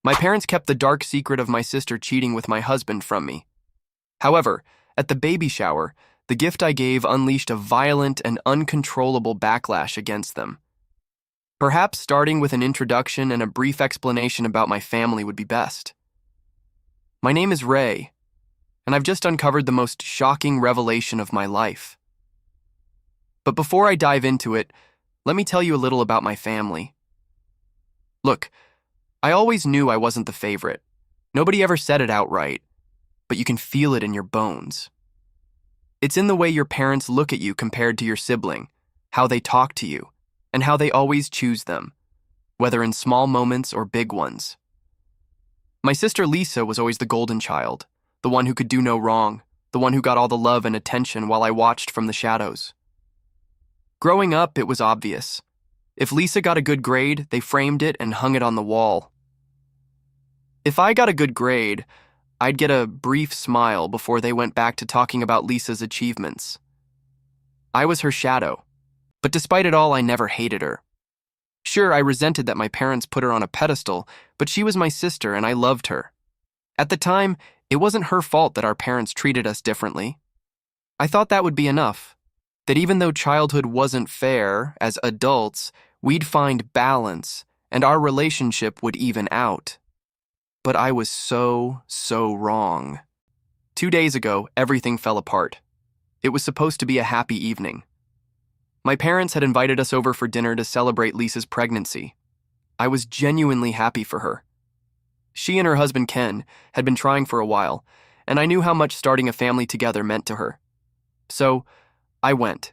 My parents kept the dark secret of my sister cheating with my husband from me. However, at the baby shower, the gift I gave unleashed a violent and uncontrollable backlash against them. Perhaps starting with an introduction and a brief explanation about my family would be best. My name is Ray, and I've just uncovered the most shocking revelation of my life. But before I dive into it, let me tell you a little about my family. Look, I always knew I wasn't the favorite. Nobody ever said it outright, but you can feel it in your bones. It's in the way your parents look at you compared to your sibling, how they talk to you, and how they always choose them, whether in small moments or big ones. My sister Lisa was always the golden child, the one who could do no wrong, the one who got all the love and attention while I watched from the shadows. Growing up, it was obvious. If Lisa got a good grade, they framed it and hung it on the wall. If I got a good grade, I'd get a brief smile before they went back to talking about Lisa's achievements. I was her shadow, but despite it all, I never hated her. Sure, I resented that my parents put her on a pedestal, but she was my sister and I loved her. At the time, it wasn't her fault that our parents treated us differently. I thought that would be enough, that even though childhood wasn't fair, as adults, we'd find balance and our relationship would even out. But I was so wrong. 2 days ago, everything fell apart. It was supposed to be a happy evening. My parents had invited us over for dinner to celebrate Lisa's pregnancy. I was genuinely happy for her. She and her husband Ken had been trying for a while, and I knew how much starting a family together meant to her. So, I went.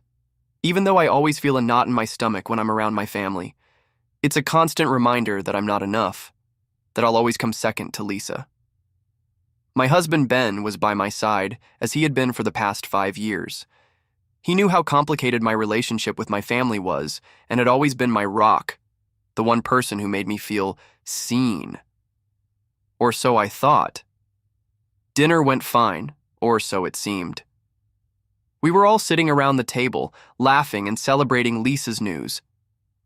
Even though I always feel a knot in my stomach when I'm around my family, it's a constant reminder that I'm not enough, that I'll always come second to Lisa. My husband Ben was by my side, as he had been for the past 5 years. He knew how complicated my relationship with my family was, and had always been my rock, the one person who made me feel seen. Or so I thought. Dinner went fine, or so it seemed. We were all sitting around the table, laughing and celebrating Lisa's news.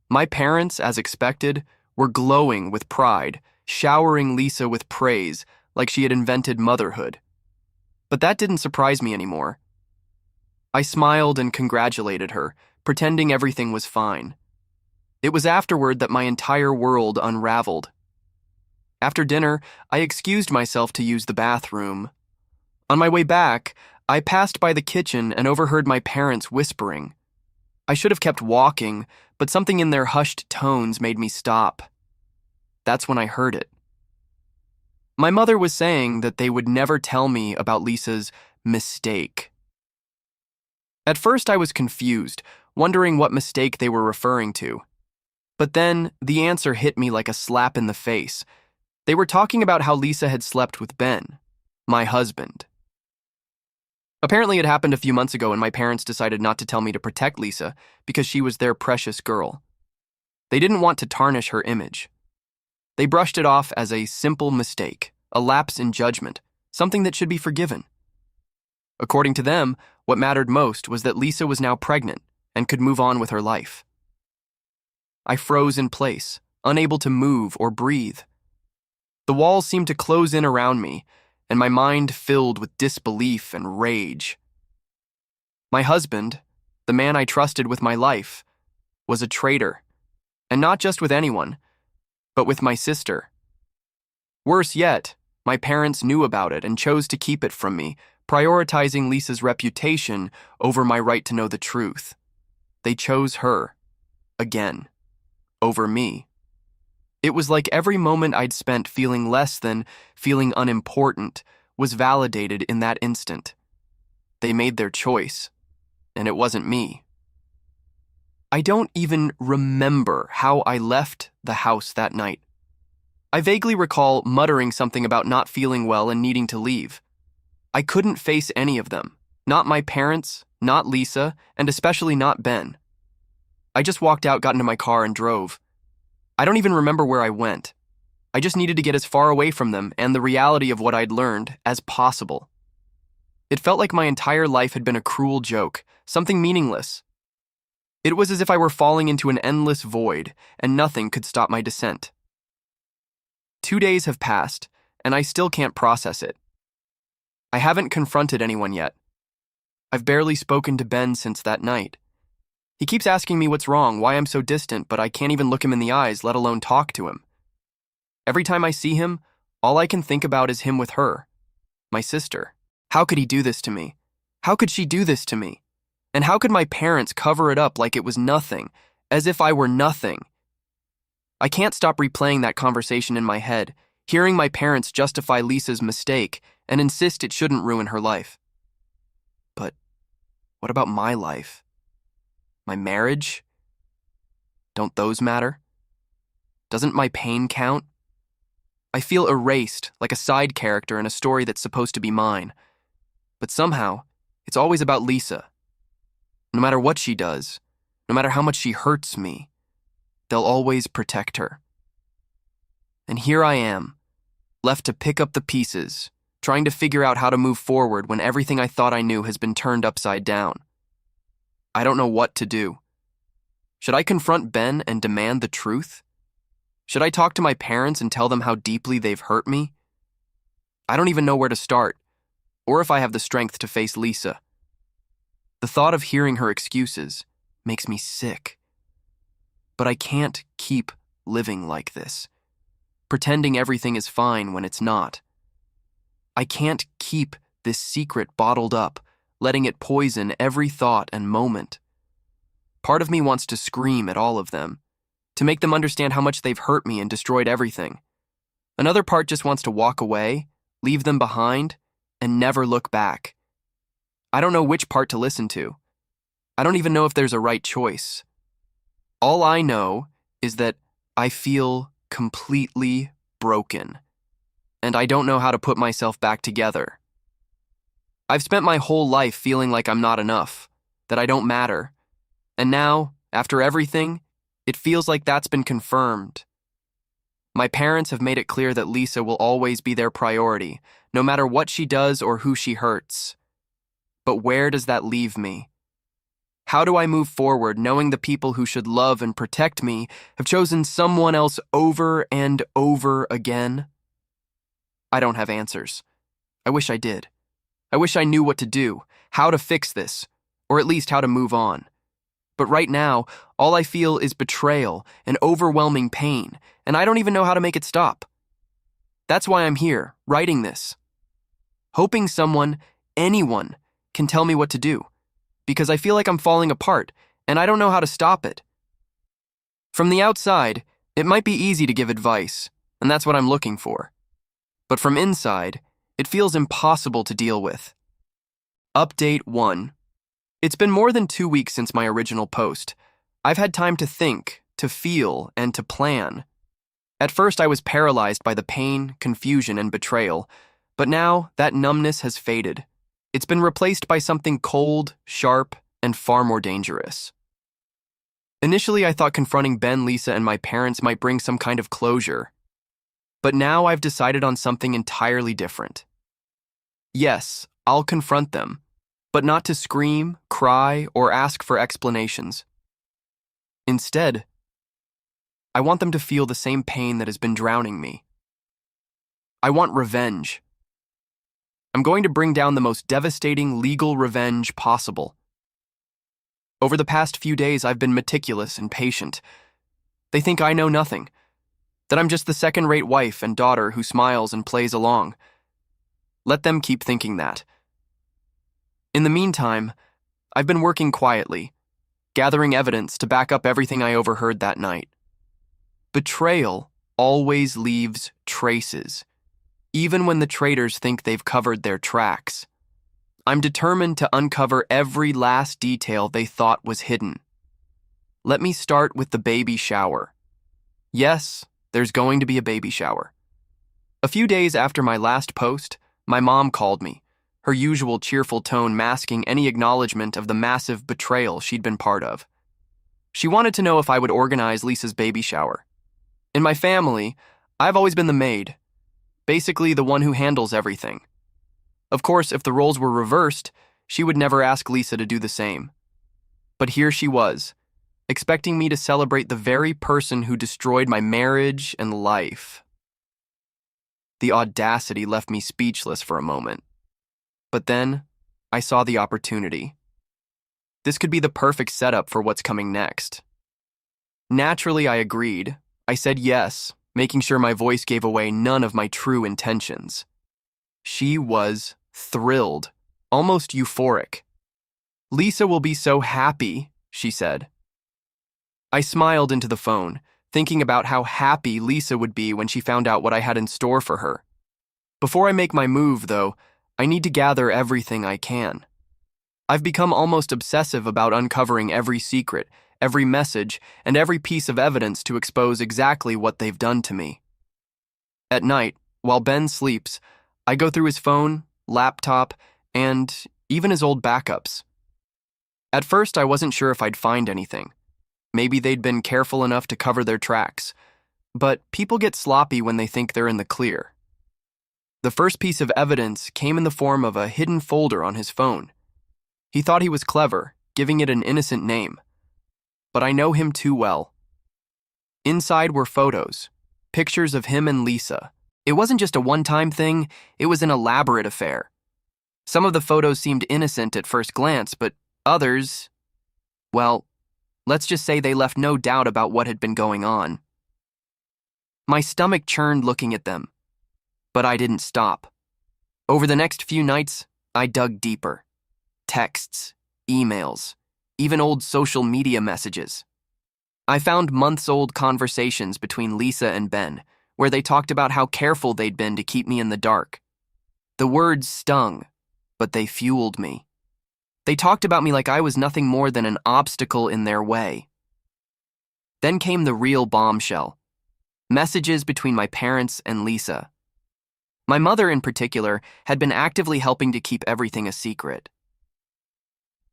My parents, as expected, were glowing with pride, showering Lisa with praise like she had invented motherhood. But that didn't surprise me anymore. I smiled and congratulated her, pretending everything was fine. It was afterward that my entire world unraveled. After dinner, I excused myself to use the bathroom. On my way back, I passed by the kitchen and overheard my parents whispering. I should have kept walking, but something in their hushed tones made me stop. That's when I heard it. My mother was saying that they would never tell me about Lisa's mistake. At first, I was confused, wondering what mistake they were referring to. But then, the answer hit me like a slap in the face. They were talking about how Lisa had slept with Ben, my husband. Apparently, it happened a few months ago and my parents decided not to tell me to protect Lisa because she was their precious girl. They didn't want to tarnish her image. They brushed it off as a simple mistake, a lapse in judgment, something that should be forgiven. According to them, what mattered most was that Lisa was now pregnant and could move on with her life. I froze in place, unable to move or breathe. The walls seemed to close in around me, and my mind filled with disbelief and rage. My husband, the man I trusted with my life, was a traitor, and not just with anyone, but with my sister. Worse yet, my parents knew about it and chose to keep it from me, prioritizing Lisa's reputation over my right to know the truth. They chose her, again, over me. It was like every moment I'd spent feeling less than, feeling unimportant, was validated in that instant. They made their choice, and it wasn't me. I don't even remember how I left the house that night. I vaguely recall muttering something about not feeling well and needing to leave. I couldn't face any of them, not my parents, not Lisa, and especially not Ben. I just walked out, got into my car, and drove. I don't even remember where I went. I just needed to get as far away from them and the reality of what I'd learned as possible. It felt like my entire life had been a cruel joke, something meaningless. It was as if I were falling into an endless void, and nothing could stop my descent. 2 days have passed, and I still can't process it. I haven't confronted anyone yet. I've barely spoken to Ben since that night. He keeps asking me what's wrong, why I'm so distant, but I can't even look him in the eyes, let alone talk to him. Every time I see him, all I can think about is him with her, my sister. How could he do this to me? How could she do this to me? And how could my parents cover it up like it was nothing, as if I were nothing? I can't stop replaying that conversation in my head, hearing my parents justify Lisa's mistake and insist it shouldn't ruin her life. But what about my life? My marriage? Don't those matter? Doesn't my pain count? I feel erased, like a side character in a story that's supposed to be mine. But somehow, it's always about Lisa. No matter what she does, no matter how much she hurts me, they'll always protect her. And here I am, left to pick up the pieces, trying to figure out how to move forward when everything I thought I knew has been turned upside down. I don't know what to do. Should I confront Ben and demand the truth? Should I talk to my parents and tell them how deeply they've hurt me? I don't even know where to start, or if I have the strength to face Lisa. The thought of hearing her excuses makes me sick. But I can't keep living like this, pretending everything is fine when it's not. I can't keep this secret bottled up, letting it poison every thought and moment. Part of me wants to scream at all of them, to make them understand how much they've hurt me and destroyed everything. Another part just wants to walk away, leave them behind, and never look back. I don't know which part to listen to. I don't even know if there's a right choice. All I know is that I feel completely broken, and I don't know how to put myself back together. I've spent my whole life feeling like I'm not enough, that I don't matter, and now, after everything, it feels like that's been confirmed. My parents have made it clear that Lisa will always be their priority, no matter what she does or who she hurts. But where does that leave me? How do I move forward knowing the people who should love and protect me have chosen someone else over and over again? I don't have answers. I wish I did. I wish I knew what to do, how to fix this, or at least how to move on. But right now, all I feel is betrayal and overwhelming pain, and I don't even know how to make it stop. That's why I'm here, writing this. Hoping someone, anyone, can tell me what to do, because I feel like I'm falling apart, and I don't know how to stop it. From the outside, it might be easy to give advice, and that's what I'm looking for. But from inside, it feels impossible to deal with. Update 1. It's been more than 2 weeks since my original post. I've had time to think, to feel, and to plan. At first, I was paralyzed by the pain, confusion, and betrayal, but now that numbness has faded. It's been replaced by something cold, sharp, and far more dangerous. Initially, I thought confronting Ben, Lisa, and my parents might bring some kind of closure. But now I've decided on something entirely different. Yes, I'll confront them, but not to scream, cry, or ask for explanations. Instead, I want them to feel the same pain that has been drowning me. I want revenge. I'm going to bring down the most devastating legal revenge possible. Over the past few days, I've been meticulous and patient. They think I know nothing, that I'm just the second-rate wife and daughter who smiles and plays along. Let them keep thinking that. In the meantime, I've been working quietly, gathering evidence to back up everything I overheard that night. Betrayal always leaves traces, even when the traitors think they've covered their tracks. I'm determined to uncover every last detail they thought was hidden. Let me start with the baby shower. Yes, there's going to be a baby shower. A few days after my last post, my mom called me, her usual cheerful tone masking any acknowledgement of the massive betrayal she'd been part of. She wanted to know if I would organize Lisa's baby shower. In my family, I've always been the maid, basically the one who handles everything. Of course, if the roles were reversed, she would never ask Lisa to do the same. But here she was, expecting me to celebrate the very person who destroyed my marriage and life. The audacity left me speechless for a moment. But then, I saw the opportunity. This could be the perfect setup for what's coming next. Naturally, I agreed. I said yes, making sure my voice gave away none of my true intentions. She was thrilled, almost euphoric. "Lisa will be so happy," she said. I smiled into the phone, thinking about how happy Lisa would be when she found out what I had in store for her. Before I make my move, though, I need to gather everything I can. I've become almost obsessive about uncovering every secret, every message, and every piece of evidence to expose exactly what they've done to me. At night, while Ben sleeps, I go through his phone, laptop, and even his old backups. At first, I wasn't sure if I'd find anything. Maybe they'd been careful enough to cover their tracks. But people get sloppy when they think they're in the clear. The first piece of evidence came in the form of a hidden folder on his phone. He thought he was clever, giving it an innocent name. But I know him too well. Inside were photos, pictures of him and Lisa. It wasn't just a one-time thing, it was an elaborate affair. Some of the photos seemed innocent at first glance, but others, well, let's just say they left no doubt about what had been going on. My stomach churned looking at them, but I didn't stop. Over the next few nights, I dug deeper. Texts, emails, even old social media messages. I found months-old conversations between Lisa and Ben, where they talked about how careful they'd been to keep me in the dark. The words stung, but they fueled me. They talked about me like I was nothing more than an obstacle in their way. Then came the real bombshell. Messages between my parents and Lisa. My mother, in particular, had been actively helping to keep everything a secret.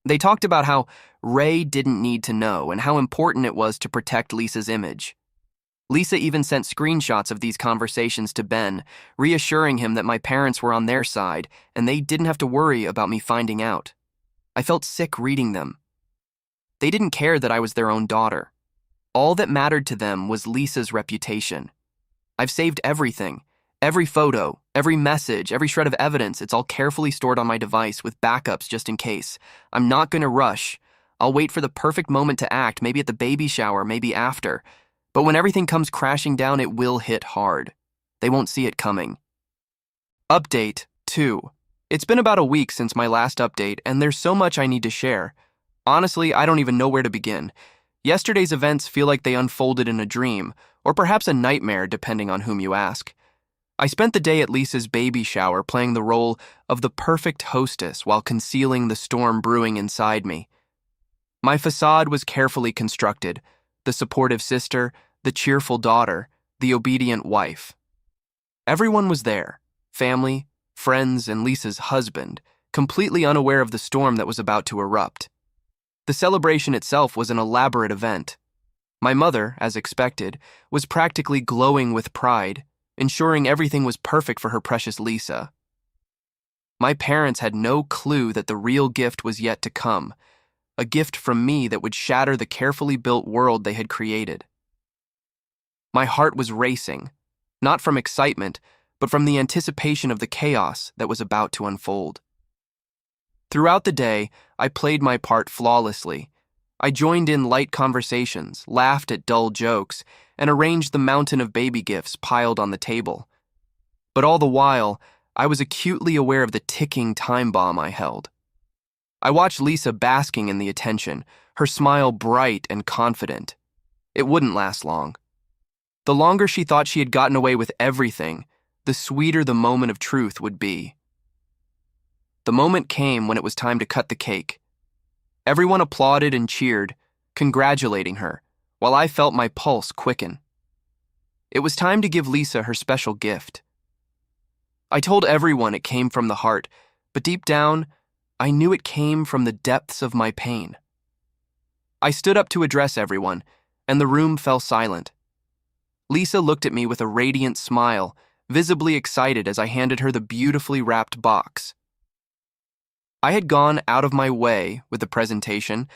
They talked about how Ray didn't need to know and how important it was to protect Lisa's image. Lisa even sent screenshots of these conversations to Ben, reassuring him that my parents were on their side and they didn't have to worry about me finding out. I felt sick reading them. They didn't care that I was their own daughter. All that mattered to them was Lisa's reputation. I've saved everything. Every photo, every message, every shred of evidence, it's all carefully stored on my device with backups just in case. I'm not going to rush. I'll wait for the perfect moment to act, maybe at the baby shower, maybe after. But when everything comes crashing down, it will hit hard. They won't see it coming. Update 2. It's been about a week since my last update, and there's so much I need to share. Honestly, I don't even know where to begin. Yesterday's events feel like they unfolded in a dream, or perhaps a nightmare, depending on whom you ask. I spent the day at Lisa's baby shower playing the role of the perfect hostess while concealing the storm brewing inside me. My facade was carefully constructed: the supportive sister, the cheerful daughter, the obedient wife. Everyone was there: family, friends, and Lisa's husband, completely unaware of the storm that was about to erupt. The celebration itself was an elaborate event. My mother, as expected, was practically glowing with pride, ensuring everything was perfect for her precious Lisa. My parents had no clue that the real gift was yet to come, a gift from me that would shatter the carefully built world they had created. My heart was racing, not from excitement, but from the anticipation of the chaos that was about to unfold. Throughout the day, I played my part flawlessly. I joined in light conversations, laughed at dull jokes, and arranged the mountain of baby gifts piled on the table. But all the while, I was acutely aware of the ticking time bomb I held. I watched Lisa basking in the attention, her smile bright and confident. It wouldn't last long. The longer she thought she had gotten away with everything, the sweeter the moment of truth would be. The moment came when it was time to cut the cake. Everyone applauded and cheered, congratulating her, while I felt my pulse quicken. It was time to give Lisa her special gift. I told everyone it came from the heart, but deep down, I knew it came from the depths of my pain. I stood up to address everyone, and the room fell silent. Lisa looked at me with a radiant smile, visibly excited as I handed her the beautifully wrapped box. I had gone out of my way with the presentation: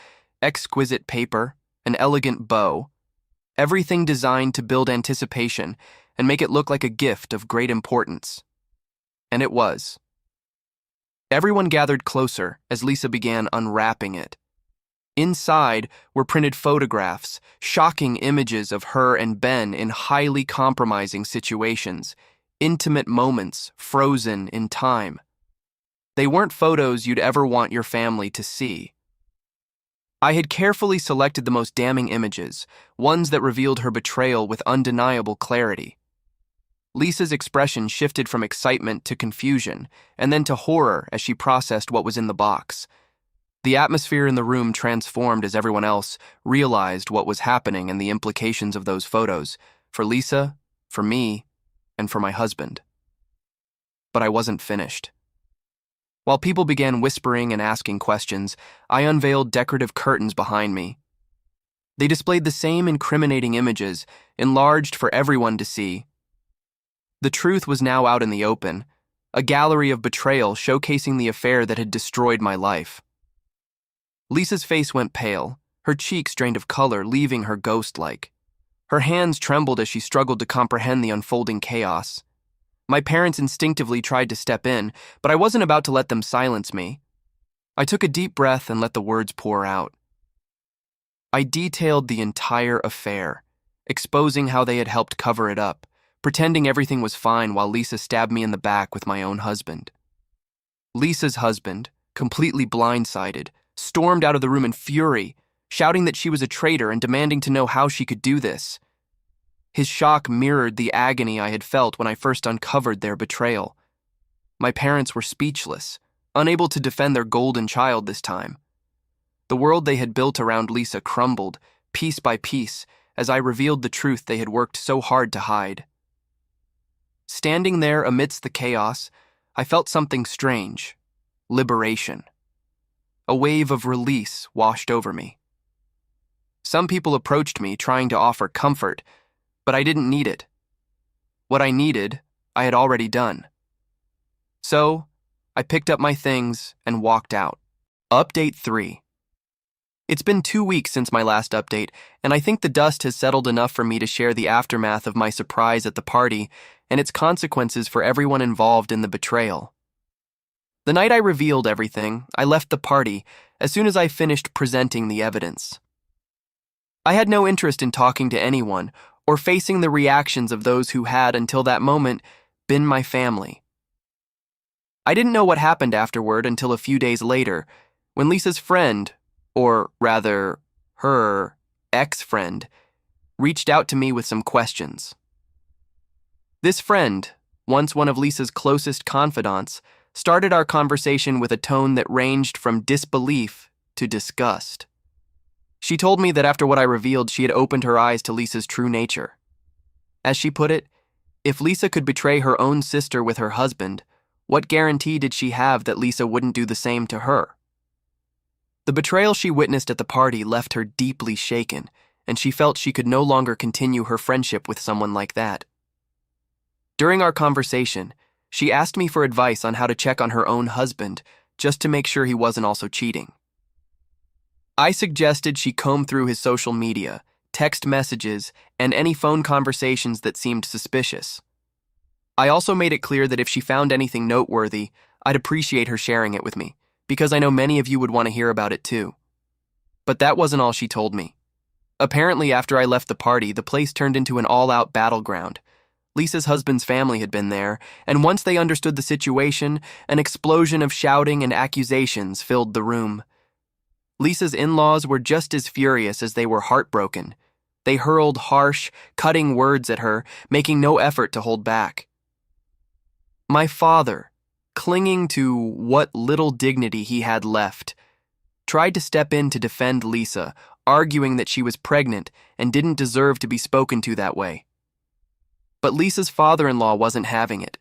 exquisite paper, an elegant bow, everything designed to build anticipation and make it look like a gift of great importance. And it was. Everyone gathered closer as Lisa began unwrapping it. Inside were printed photographs, shocking images of her and Ben in highly compromising situations, intimate moments frozen in time. They weren't photos you'd ever want your family to see. I had carefully selected the most damning images, ones that revealed her betrayal with undeniable clarity. Lisa's expression shifted from excitement to confusion, and then to horror as she processed what was in the box. The atmosphere in the room transformed as everyone else realized what was happening and the implications of those photos, for Lisa, for me, and for my husband. But I wasn't finished. While people began whispering and asking questions, I unveiled decorative curtains behind me. They displayed the same incriminating images, enlarged for everyone to see. The truth was now out in the open, a gallery of betrayal showcasing the affair that had destroyed my life. Lisa's face went pale, her cheeks drained of color, leaving her ghost-like. Her hands trembled as she struggled to comprehend the unfolding chaos. My parents instinctively tried to step in, but I wasn't about to let them silence me. I took a deep breath and let the words pour out. I detailed the entire affair, exposing how they had helped cover it up, pretending everything was fine while Lisa stabbed me in the back with my own husband. Lisa's husband, completely blindsided, stormed out of the room in fury, shouting that she was a traitor and demanding to know how she could do this. His shock mirrored the agony I had felt when I first uncovered their betrayal. My parents were speechless, unable to defend their golden child this time. The world they had built around Lisa crumbled, piece by piece, as I revealed the truth they had worked so hard to hide. Standing there amidst the chaos, I felt something strange: liberation. A wave of release washed over me. Some people approached me trying to offer comfort, but I didn't need it. What I needed, I had already done. So, I picked up my things and walked out. Update 3. It's been 2 weeks since my last update, and I think the dust has settled enough for me to share the aftermath of my surprise at the party and its consequences for everyone involved in the betrayal. The night I revealed everything, I left the party as soon as I finished presenting the evidence. I had no interest in talking to anyone or facing the reactions of those who had, until that moment, been my family. I didn't know what happened afterward until a few days later, when Lisa's friend, or rather, her ex-friend, reached out to me with some questions. This friend, once one of Lisa's closest confidants, started our conversation with a tone that ranged from disbelief to disgust. She told me that after what I revealed, she had opened her eyes to Lisa's true nature. As she put it, if Lisa could betray her own sister with her husband, what guarantee did she have that Lisa wouldn't do the same to her? The betrayal she witnessed at the party left her deeply shaken, and she felt she could no longer continue her friendship with someone like that. During our conversation, she asked me for advice on how to check on her own husband, just to make sure he wasn't also cheating. I suggested she comb through his social media, text messages, and any phone conversations that seemed suspicious. I also made it clear that if she found anything noteworthy, I'd appreciate her sharing it with me, because I know many of you would want to hear about it too. But that wasn't all she told me. Apparently, after I left the party, the place turned into an all-out battleground. Lisa's husband's family had been there, and once they understood the situation, an explosion of shouting and accusations filled the room. Lisa's in-laws were just as furious as they were heartbroken. They hurled harsh, cutting words at her, making no effort to hold back. My father, clinging to what little dignity he had left, tried to step in to defend Lisa, arguing that she was pregnant and didn't deserve to be spoken to that way. But Lisa's father-in-law wasn't having it.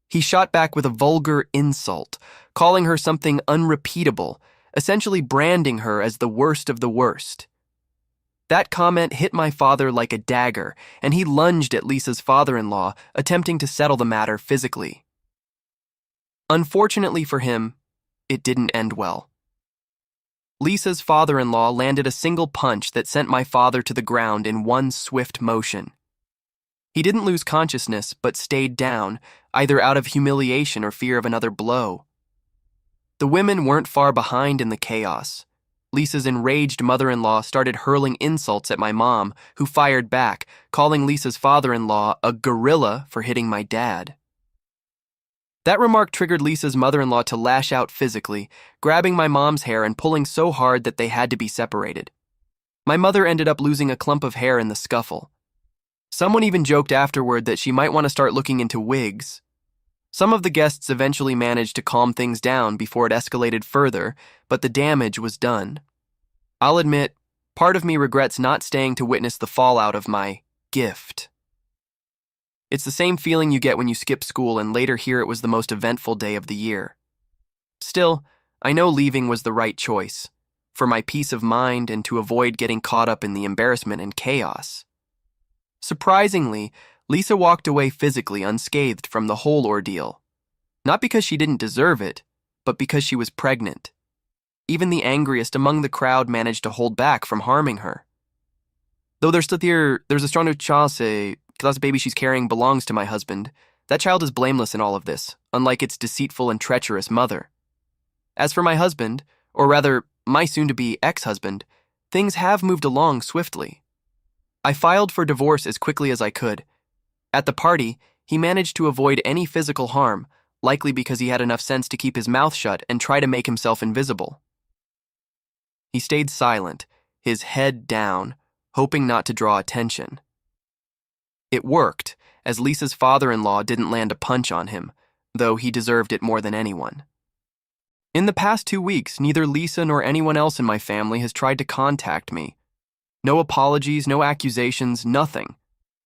He shot back with a vulgar insult, calling her something unrepeatable, essentially branding her as the worst of the worst. That comment hit my father like a dagger, and he lunged at Lisa's father-in-law, attempting to settle the matter physically. Unfortunately for him, it didn't end well. Lisa's father-in-law landed a single punch that sent my father to the ground in one swift motion. He didn't lose consciousness, but stayed down, either out of humiliation or fear of another blow. The women weren't far behind in the chaos. Lisa's enraged mother-in-law started hurling insults at my mom, who fired back, calling Lisa's father-in-law a gorilla for hitting my dad. That remark triggered Lisa's mother-in-law to lash out physically, grabbing my mom's hair and pulling so hard that they had to be separated. My mother ended up losing a clump of hair in the scuffle. Someone even joked afterward that she might want to start looking into wigs. Some of the guests eventually managed to calm things down before it escalated further, but the damage was done. I'll admit, part of me regrets not staying to witness the fallout of my gift. It's the same feeling you get when you skip school and later hear it was the most eventful day of the year. Still, I know leaving was the right choice, for my peace of mind and to avoid getting caught up in the embarrassment and chaos. Surprisingly, Lisa walked away physically unscathed from the whole ordeal. Not because she didn't deserve it, but because she was pregnant. Even the angriest among the crowd managed to hold back from harming her. Though there's a stronger chance that the baby she's carrying belongs to my husband, that child is blameless in all of this, unlike its deceitful and treacherous mother. As for my husband, or rather, my soon-to-be ex-husband, things have moved along swiftly. I filed for divorce as quickly as I could. At the party, he managed to avoid any physical harm, likely because he had enough sense to keep his mouth shut and try to make himself invisible. He stayed silent, his head down, hoping not to draw attention. It worked, as Lisa's father-in-law didn't land a punch on him, though he deserved it more than anyone. In the past 2 weeks, neither Lisa nor anyone else in my family has tried to contact me. No apologies, no accusations, nothing.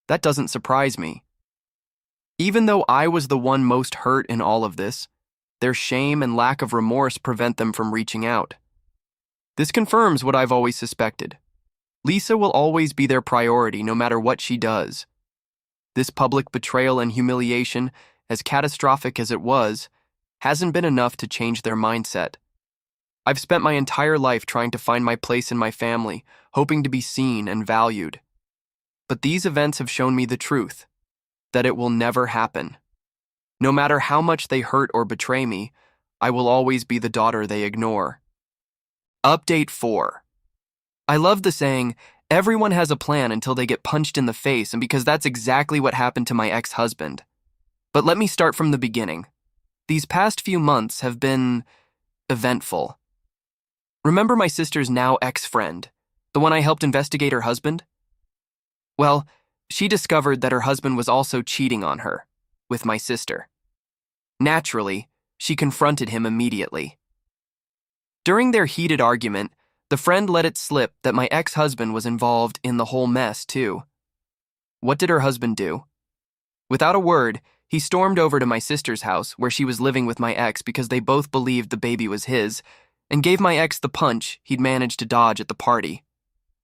That doesn't surprise me. Even though I was the one most hurt in all of this, their shame and lack of remorse prevent them from reaching out. This confirms what I've always suspected. Lisa will always be their priority no matter what she does. This public betrayal and humiliation, as catastrophic as it was, hasn't been enough to change their mindset. I've spent my entire life trying to find my place in my family, hoping to be seen and valued. But these events have shown me the truth, that it will never happen. No matter how much they hurt or betray me, I will always be the daughter they ignore. Update 4. I love the saying, everyone has a plan until they get punched in the face, and because that's exactly what happened to my ex-husband. But let me start from the beginning. These past few months have been eventful. Remember my sister's now ex-friend, the one I helped investigate her husband? Well, she discovered that her husband was also cheating on her, with my sister. Naturally, she confronted him immediately. During their heated argument, the friend let it slip that my ex-husband was involved in the whole mess, too. What did her husband do? Without a word, he stormed over to my sister's house, where she was living with my ex because they both believed the baby was his, and gave my ex the punch he'd managed to dodge at the party.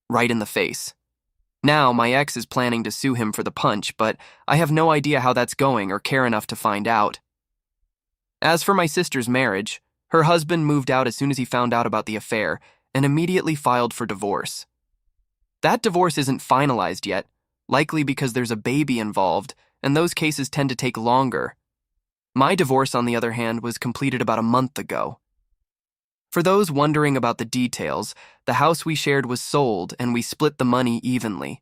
Right in the face. Now, my ex is planning to sue him for the punch, but I have no idea how that's going or care enough to find out. As for my sister's marriage, her husband moved out as soon as he found out about the affair and immediately filed for divorce. That divorce isn't finalized yet, likely because there's a baby involved, and those cases tend to take longer. My divorce, on the other hand, was completed about a month ago. For those wondering about the details, the house we shared was sold and we split the money evenly.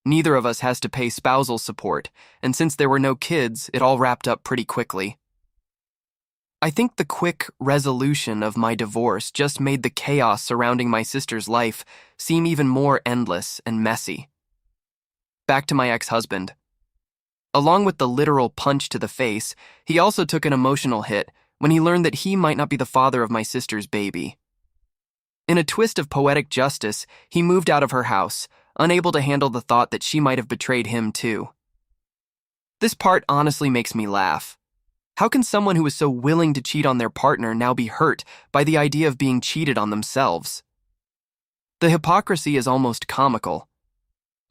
Neither of us has to pay spousal support, and since there were no kids, it all wrapped up pretty quickly. I think the quick resolution of my divorce just made the chaos surrounding my sister's life seem even more endless and messy. Back to my ex-husband. Along with the literal punch to the face, he also took an emotional hit when he learned that he might not be the father of my sister's baby. In a twist of poetic justice, he moved out of her house, unable to handle the thought that she might have betrayed him too. This part honestly makes me laugh. How can someone who is so willing to cheat on their partner now be hurt by the idea of being cheated on themselves? The hypocrisy is almost comical.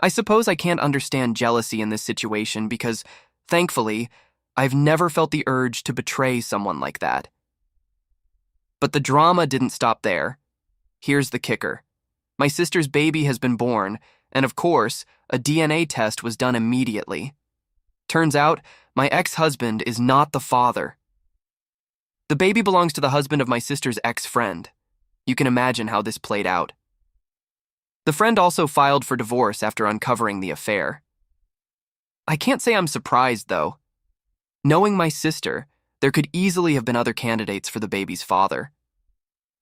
I suppose I can't understand jealousy in this situation because, thankfully, I've never felt the urge to betray someone like that. But the drama didn't stop there. Here's the kicker. My sister's baby has been born, and of course, a DNA test was done immediately. Turns out, my ex-husband is not the father. The baby belongs to the husband of my sister's ex-friend. You can imagine how this played out. The friend also filed for divorce after uncovering the affair. I can't say I'm surprised, though. Knowing my sister, there could easily have been other candidates for the baby's father.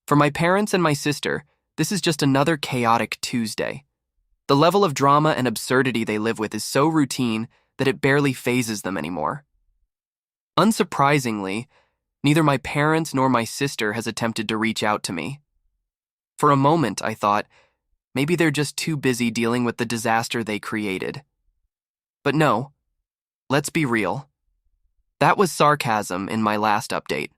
For my parents and my sister, this is just another chaotic Tuesday. The level of drama and absurdity they live with is so routine that it barely phases them anymore. Unsurprisingly, neither my parents nor my sister has attempted to reach out to me. For a moment, I thought, maybe they're just too busy dealing with the disaster they created. But no, let's be real. That was sarcasm in my last update.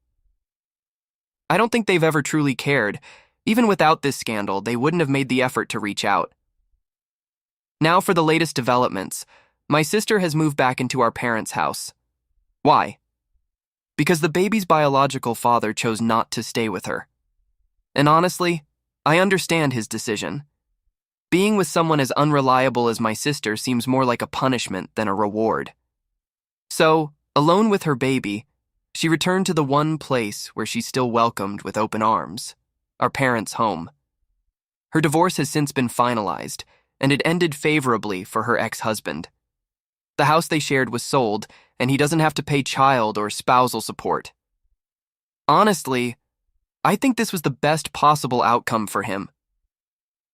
I don't think they've ever truly cared. Even without this scandal, they wouldn't have made the effort to reach out. Now for the latest developments. My sister has moved back into our parents' house. Why? Because the baby's biological father chose not to stay with her. And honestly, I understand his decision. Being with someone as unreliable as my sister seems more like a punishment than a reward. So, alone with her baby, she returned to the one place where she's still welcomed with open arms, our parents' home. Her divorce has since been finalized, and it ended favorably for her ex-husband. The house they shared was sold, and he doesn't have to pay child or spousal support. Honestly, I think this was the best possible outcome for him.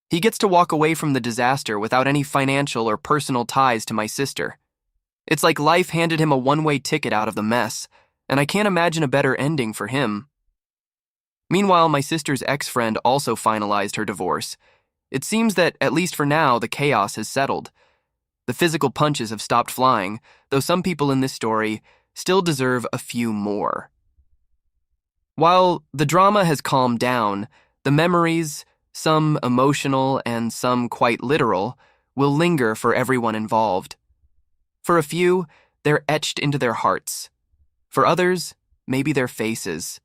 He gets to walk away from the disaster without any financial or personal ties to my sister. It's like life handed him a one-way ticket out of the mess, and I can't imagine a better ending for him. Meanwhile, my sister's ex-friend also finalized her divorce. It seems that, at least for now, the chaos has settled. The physical punches have stopped flying, though some people in this story still deserve a few more. While the drama has calmed down, the memories, some emotional and some quite literal, will linger for everyone involved. For a few, they're etched into their hearts. For others, maybe their faces.